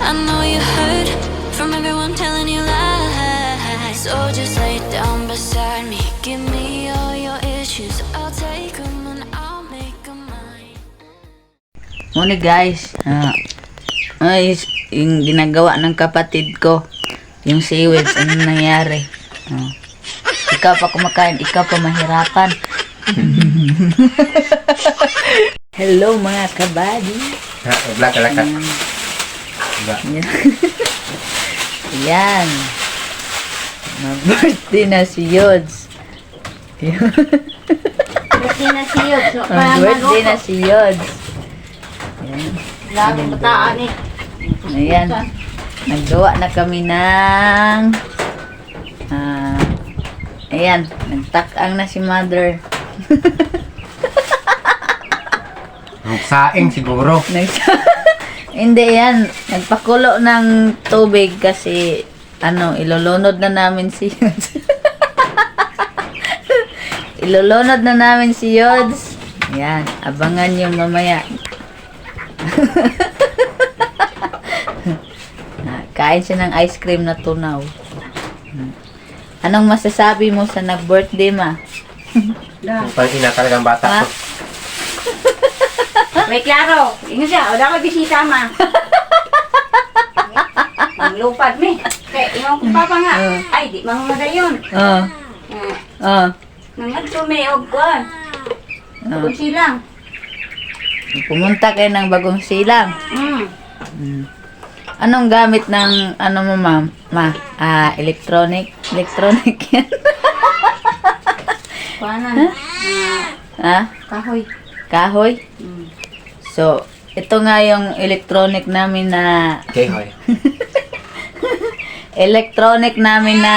I know you heard from everyone telling you lies. So just lay down beside me. Give me all your issues. I'll take them and I'll make them mine. Muna guys, ay, yung ginagawa ng kapatid ko, yung seaweeds, ano nangyari? Ikaw pa kumakain, ikaw pa mahirapan. Hello mga kabady. Black ka. Yan. Mag-birthday na si Yods. Birthday na si Yods. Mag-birthday na si Yods. Yan. Laging bataan eh. Ayan. Naggawa na kami ng ayan, nagtakang na si mother. Saing siguro. Hindi yan, nagpakulo ng tubig kasi ilulunod na namin si Yods. Ilulunod na namin si Yods. Ayan, abangan nyo mamaya. Kain siya ng ice cream na tunaw. Anong masasabi mo sa nag-birthday, ma? Pag ina talagang bata Ha? ko. May klaro. Ingat siya. Wala ko bisita ma. Ang lupad mi. Kaya iwan ko papa nga. Ay, di mahumada yun. Nangat tumiog ko. Bagong silang. Pumunta kayo ng Bagong Silang. Anong gamit ng, mo, ma? Electronic? Electronic yan? Kuhanan. Kahoy. Kahoy? So, ito nga yung electronic namin na... Kehoy. electronic namin na...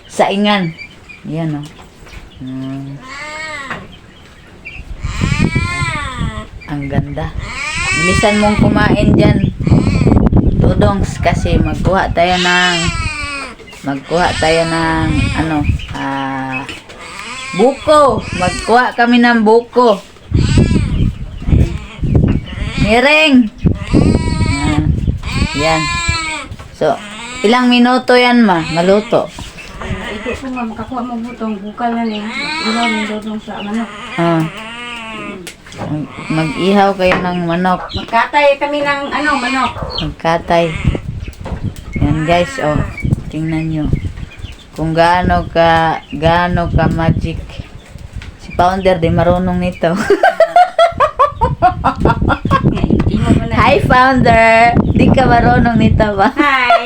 saingan. Yan, Ang ganda. Bilisan mong kumain dyan. Tudongs kasi magkuha tayo ng buko. Magkuha kami ng buko. Miring. Yan. So, ilang minuto yan, ma? Maluto. Ito po nga makakuha mo butong bukal na niya. Ilaw mo dodong sa manok. Mag-ihaw kayo ng manok. Magkatay kami ng manok. Magkatay. Yan guys, tingnan nyo. Kung gaano ka magic. Si Founder, di marunong nito. Hi, Founder! Di ka marunong nito ba? Hi!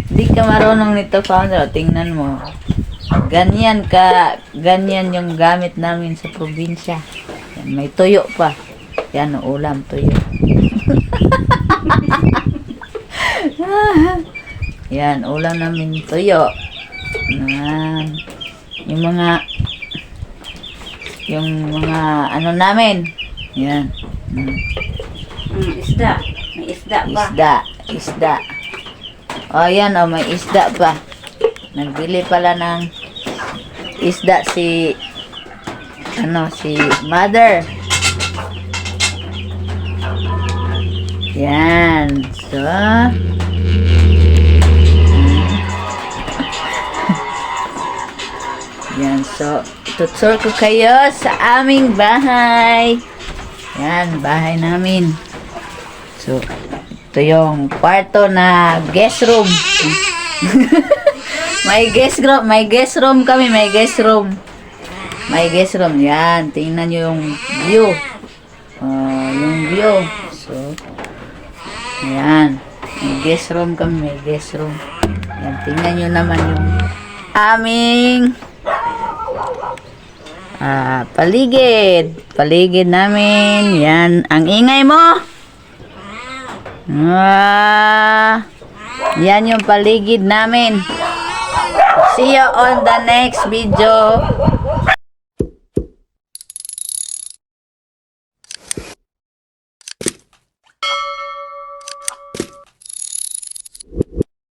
Di ka marunong nito, Founder. Tingnan mo. Ganyan yung gamit namin sa probinsya. Yan, may tuyo pa. Yan, ulam, tuyo. Yan, ulam namin tuyo. Yan. Yung mga namin. Yan. Isda. May isda pa. Isda. Yan, may isda pa. Nagbili pala ng isda si mother. Yan. So, yan. So, tutur ko kayo sa aming bahay. Yan, bahay namin. So, ito yung kwarto na guest room. May guest room kami. Yan, tingnan nyo yung view. So, yan. May guest room kami. Yan, tingnan nyo naman yung aming paligid namin. Yan, ang ingay mo. Yan yung paligid namin. See you on the next video.